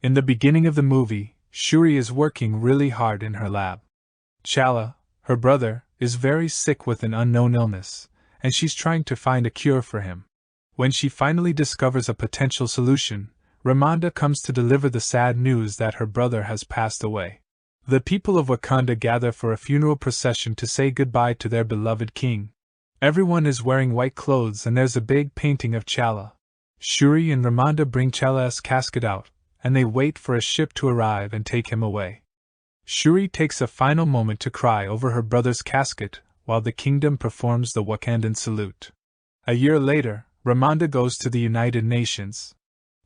In the beginning of the movie, Shuri is working really hard in her lab. Chala, her brother, is very sick with an unknown illness, and she's trying to find a cure for him. When she finally discovers a potential solution, Ramonda comes to deliver the sad news that her brother has passed away. The people of Wakanda gather for a funeral procession to say goodbye to their beloved king. Everyone is wearing white clothes and there's a big painting of Chala. Shuri and Ramonda bring Chala's casket out, and they wait for a ship to arrive and take him away. Shuri takes a final moment to cry over her brother's casket, while the kingdom performs the Wakandan salute. A year later, Ramonda goes to the United Nations.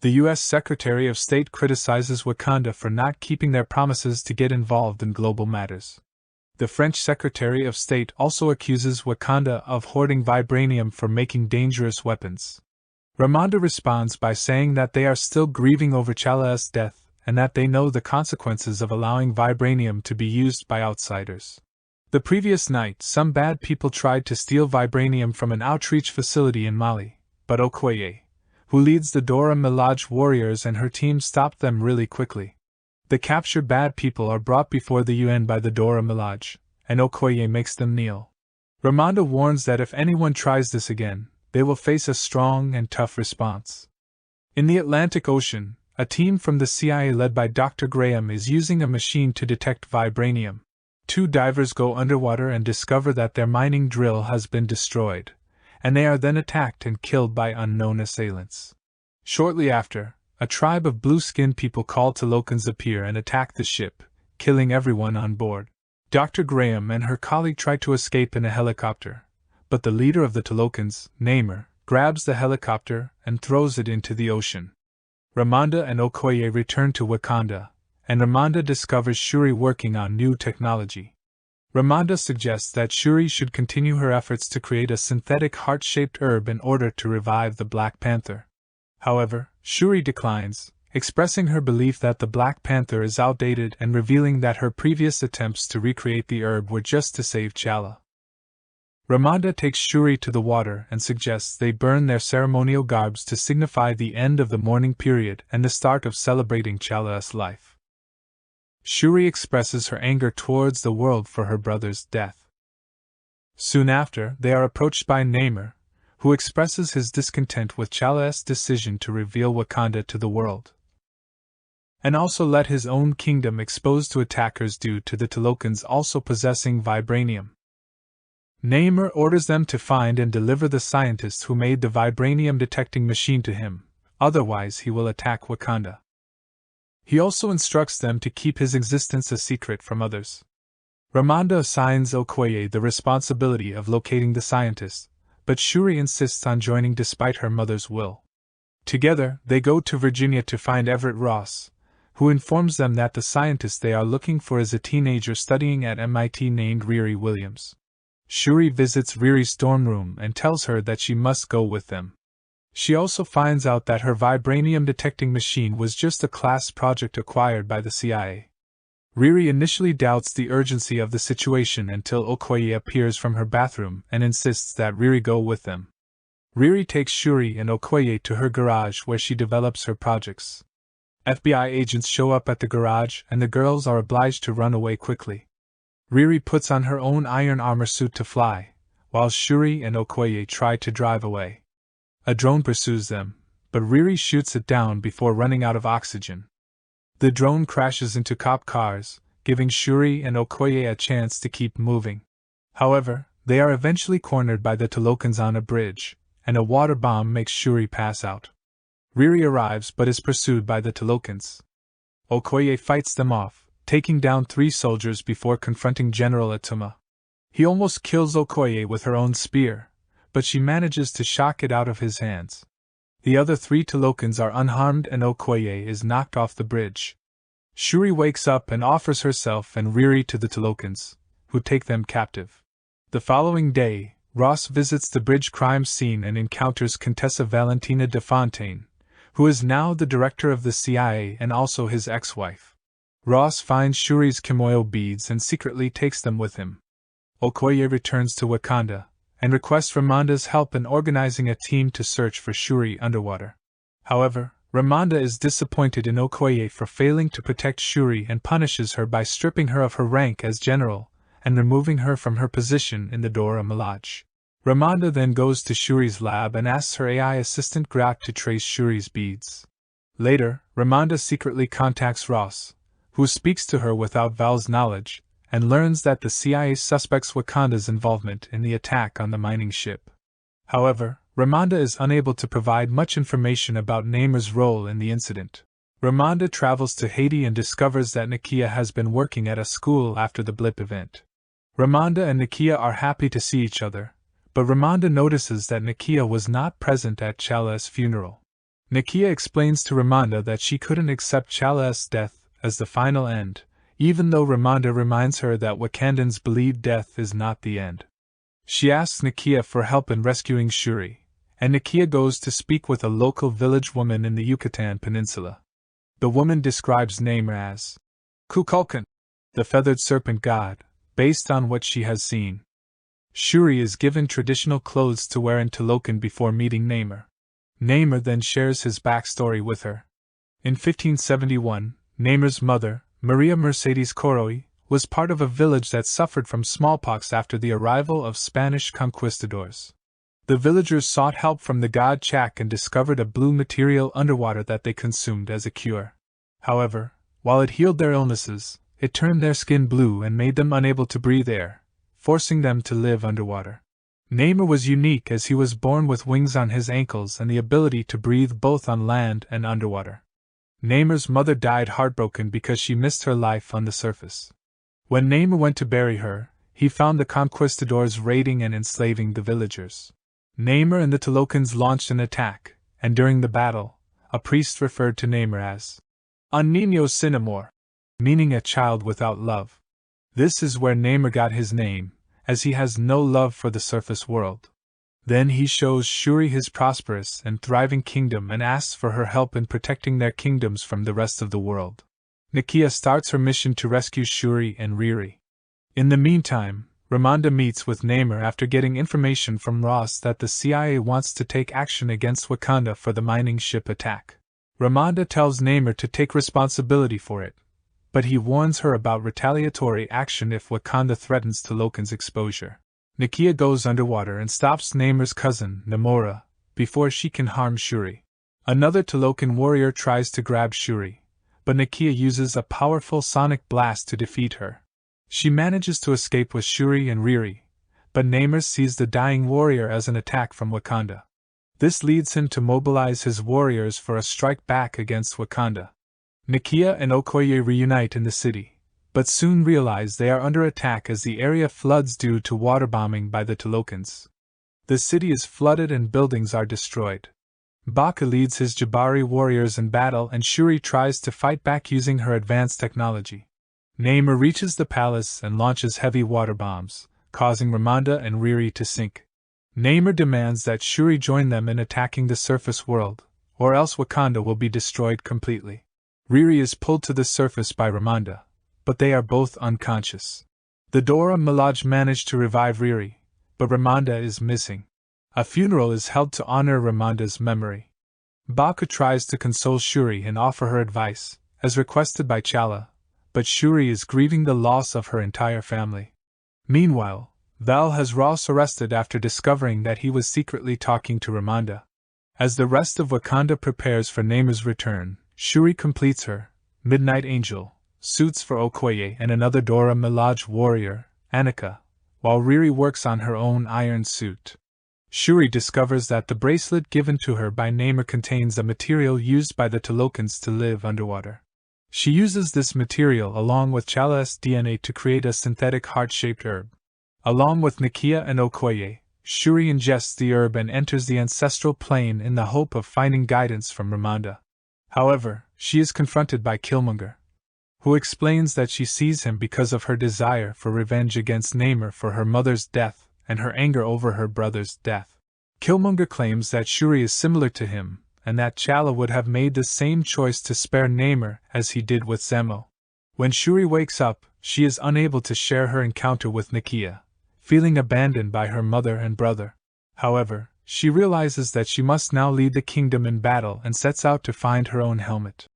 The U.S. Secretary of State criticizes Wakanda for not keeping their promises to get involved in global matters. The French Secretary of State also accuses Wakanda of hoarding vibranium for making dangerous weapons. Ramonda responds by saying that they are still grieving over Chala's death and that they know the consequences of allowing vibranium to be used by outsiders. The previous night, some bad people tried to steal vibranium from an outreach facility in Mali, but Okoye, who leads the Dora Milaje warriors, and her team stopped them really quickly. The captured bad people are brought before the UN by the Dora Milaje, and Okoye makes them kneel. Ramonda warns that if anyone tries this again, they will face a strong and tough response. In the Atlantic Ocean, a team from the CIA led by Dr. Graham is using a machine to detect vibranium. 2 divers go underwater and discover that their mining drill has been destroyed, and they are then attacked and killed by unknown assailants. Shortly after, a tribe of blue-skinned people called Talokans appear and attack the ship, killing everyone on board. Dr. Graham and her colleague try to escape in a helicopter, but the leader of the Talokans, Namor, grabs the helicopter and throws it into the ocean. Ramonda and Okoye return to Wakanda, and Ramonda discovers Shuri working on new technology. Ramonda suggests that Shuri should continue her efforts to create a synthetic heart-shaped herb in order to revive the Black Panther. However, Shuri declines, expressing her belief that the Black Panther is outdated and revealing that her previous attempts to recreate the herb were just to save Chala. Ramonda takes Shuri to the water and suggests they burn their ceremonial garbs to signify the end of the mourning period and the start of celebrating Chala's life. Shuri expresses her anger towards the world for her brother's death. Soon after, they are approached by Namor, who expresses his discontent with Chala's decision to reveal Wakanda to the world, and also let his own kingdom exposed to attackers due to the Talokans also possessing vibranium. Namor orders them to find and deliver the scientist who made the vibranium detecting machine to him, otherwise he will attack Wakanda. He also instructs them to keep his existence a secret from others. Ramonda assigns Okoye the responsibility of locating the scientist, but Shuri insists on joining despite her mother's will. Together, they go to Virginia to find Everett Ross, who informs them that the scientist they are looking for is a teenager studying at MIT named Riri Williams. Shuri visits Riri's dorm room and tells her that she must go with them. She also finds out that her vibranium detecting machine was just a class project acquired by the CIA. Riri initially doubts the urgency of the situation until Okoye appears from her bathroom and insists that Riri go with them. Riri takes Shuri and Okoye to her garage where she develops her projects. FBI agents show up at the garage and the girls are obliged to run away quickly. Riri puts on her own iron armor suit to fly, while Shuri and Okoye try to drive away. A drone pursues them, but Riri shoots it down before running out of oxygen. The drone crashes into cop cars, giving Shuri and Okoye a chance to keep moving. However, they are eventually cornered by the Talokans on a bridge, and a water bomb makes Shuri pass out. Riri arrives but is pursued by the Talokans. Okoye fights them off, taking down 3 soldiers before confronting General Atuma. He almost kills Okoye with her own spear, but she manages to shock it out of his hands. The other 3 Talokans are unharmed and Okoye is knocked off the bridge. Shuri wakes up and offers herself and Riri to the Talokans, who take them captive. The following day, Ross visits the bridge crime scene and encounters Contessa Valentina de Fontaine, who is now the director of the CIA and also his ex-wife. Ross finds Shuri's kimono beads and secretly takes them with him. Okoye returns to Wakanda, and requests Ramonda's help in organizing a team to search for Shuri underwater. However, Ramonda is disappointed in Okoye for failing to protect Shuri and punishes her by stripping her of her rank as general and removing her from her position in the Dora Milaje. Ramonda then goes to Shuri's lab and asks her AI assistant Grat to trace Shuri's beads. Later, Ramonda secretly contacts Ross, who speaks to her without Val's knowledge, and learns that the CIA suspects Wakanda's involvement in the attack on the mining ship. However, Ramonda is unable to provide much information about Namor's role in the incident. Ramonda travels to Haiti and discovers that Nakia has been working at a school after the blip event. Ramonda and Nakia are happy to see each other, but Ramonda notices that Nakia was not present at Chala's funeral. Nakia explains to Ramonda that she couldn't accept Chala's death as the final end, even though Ramonda reminds her that Wakandans believe death is not the end. She asks Nakia for help in rescuing Shuri, and Nakia goes to speak with a local village woman in the Yucatan Peninsula. The woman describes Namor as Kukulkan, the feathered serpent god, based on what she has seen. Shuri is given traditional clothes to wear in Talokan before meeting Namor. Namor then shares his backstory with her. In 1571, Namor's mother, Maria Mercedes Coroy, was part of a village that suffered from smallpox after the arrival of Spanish conquistadors. The villagers sought help from the god Chak and discovered a blue material underwater that they consumed as a cure. However, while it healed their illnesses, it turned their skin blue and made them unable to breathe air, forcing them to live underwater. Namor was unique as he was born with wings on his ankles and the ability to breathe both on land and underwater. Namor's mother died heartbroken because she missed her life on the surface. When Namor went to bury her, he found the conquistadors raiding and enslaving the villagers. Namor and the Talokans launched an attack, and during the battle, a priest referred to Namor as Un Niño Sin Amor, meaning a child without love. This is where Namor got his name, as he has no love for the surface world. Then he shows Shuri his prosperous and thriving kingdom and asks for her help in protecting their kingdoms from the rest of the world. Nakia starts her mission to rescue Shuri and Riri. In the meantime, Ramonda meets with Namor after getting information from Ross that the CIA wants to take action against Wakanda for the mining ship attack. Ramonda tells Namor to take responsibility for it, but he warns her about retaliatory action if Wakanda threatens Talokan's exposure. Nakia goes underwater and stops Namor's cousin, Namora, before she can harm Shuri. Another Talokan warrior tries to grab Shuri, but Nakia uses a powerful sonic blast to defeat her. She manages to escape with Shuri and Riri, but Namor sees the dying warrior as an attack from Wakanda. This leads him to mobilize his warriors for a strike back against Wakanda. Nakia and Okoye reunite in the city, but soon realize they are under attack as the area floods due to water bombing by the Talokans. The city is flooded and buildings are destroyed. Baka leads his Jabari warriors in battle and Shuri tries to fight back using her advanced technology. Namor reaches the palace and launches heavy water bombs, causing Ramonda and Riri to sink. Namor demands that Shuri join them in attacking the surface world, or else Wakanda will be destroyed completely. Riri is pulled to the surface by Ramonda, but they are both unconscious. The Dora Milaje manage to revive Riri, but Ramonda is missing. A funeral is held to honor Ramonda's memory. Baka tries to console Shuri and offer her advice, as requested by Chala, but Shuri is grieving the loss of her entire family. Meanwhile, Val has Ross arrested after discovering that he was secretly talking to Ramonda. As the rest of Wakanda prepares for Namor's return, Shuri completes her Midnight Angel suits for Okoye and another Dora Milaje warrior, Annika, while Riri works on her own iron suit. Shuri discovers that the bracelet given to her by Namor contains a material used by the Talokans to live underwater. She uses this material along with Chala's DNA to create a synthetic heart-shaped herb. Along with Nakia and Okoye, Shuri ingests the herb and enters the ancestral plane in the hope of finding guidance from Ramonda. However, she is confronted by Killmonger, who explains that she sees him because of her desire for revenge against Namor for her mother's death and her anger over her brother's death. Killmonger claims that Shuri is similar to him, and that Chala would have made the same choice to spare Namor as he did with Zemo. When Shuri wakes up, she is unable to share her encounter with Nakia, feeling abandoned by her mother and brother. However, she realizes that she must now lead the kingdom in battle and sets out to find her own helmet.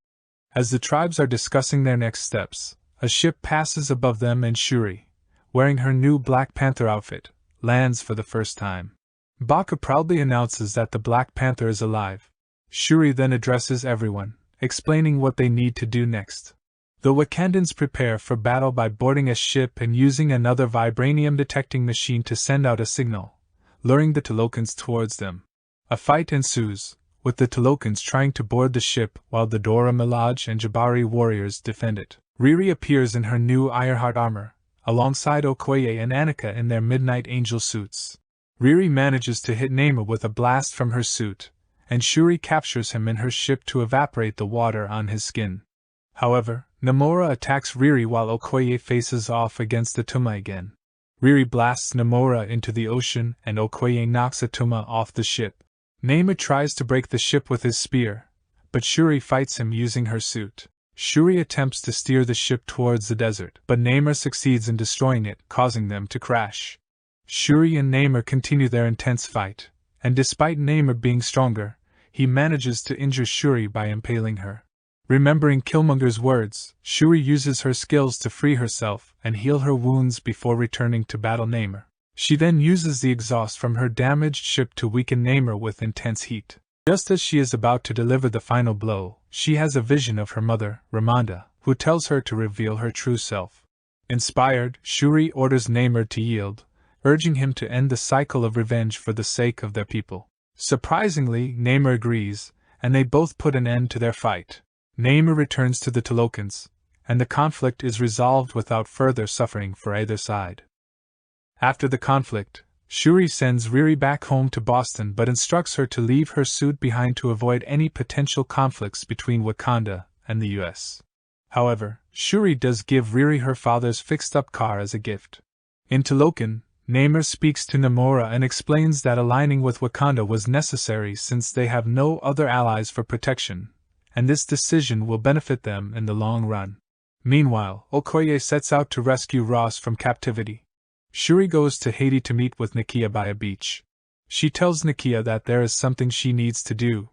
As the tribes are discussing their next steps, a ship passes above them and Shuri, wearing her new Black Panther outfit, lands for the first time. Baka proudly announces that the Black Panther is alive. Shuri then addresses everyone, explaining what they need to do next. The Wakandans prepare for battle by boarding a ship and using another vibranium detecting machine to send out a signal, luring the Talokans towards them. A fight ensues, with the Talokans trying to board the ship while the Dora Milaje and Jabari warriors defend it. Riri appears in her new Ironheart armor, alongside Okoye and Nakia in their Midnight Angel suits. Riri manages to hit Namor with a blast from her suit, and Shuri captures him in her ship to evaporate the water on his skin. However, Namor attacks Riri while Okoye faces off against Atuma again. Riri blasts Namor into the ocean and Okoye knocks Atuma off the ship. Namor tries to break the ship with his spear, but Shuri fights him using her suit. Shuri attempts to steer the ship towards the desert, but Namor succeeds in destroying it, causing them to crash. Shuri and Namor continue their intense fight, and despite Namor being stronger, he manages to injure Shuri by impaling her. Remembering Killmonger's words, Shuri uses her skills to free herself and heal her wounds before returning to battle Namor. She then uses the exhaust from her damaged ship to weaken Namor with intense heat. Just as she is about to deliver the final blow, she has a vision of her mother, Ramonda, who tells her to reveal her true self. Inspired, Shuri orders Namor to yield, urging him to end the cycle of revenge for the sake of their people. Surprisingly, Namor agrees, and they both put an end to their fight. Namor returns to the Talokans, and the conflict is resolved without further suffering for either side. After the conflict, Shuri sends Riri back home to Boston but instructs her to leave her suit behind to avoid any potential conflicts between Wakanda and the US. However, Shuri does give Riri her father's fixed-up car as a gift. In Talokan, Namor speaks to Namor and explains that aligning with Wakanda was necessary since they have no other allies for protection, and this decision will benefit them in the long run. Meanwhile, Okoye sets out to rescue Ross from captivity. Shuri goes to Haiti to meet with Nakia by a beach. She tells Nakia that there is something she needs to do.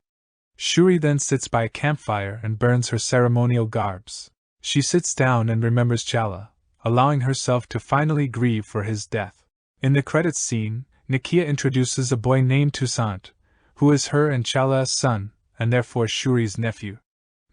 Shuri then sits by a campfire and burns her ceremonial garbs. She sits down and remembers Chala, allowing herself to finally grieve for his death. In the credits scene, Nakia introduces a boy named Toussaint, who is her and Chala's son, and therefore Shuri's nephew.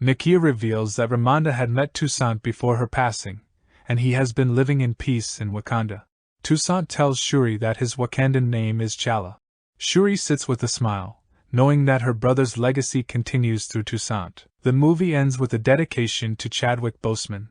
Nakia reveals that Ramonda had met Toussaint before her passing, and he has been living in peace in Wakanda. Toussaint tells Shuri that his Wakandan name is Chala. Shuri sits with a smile, knowing that her brother's legacy continues through Toussaint. The movie ends with a dedication to Chadwick Boseman,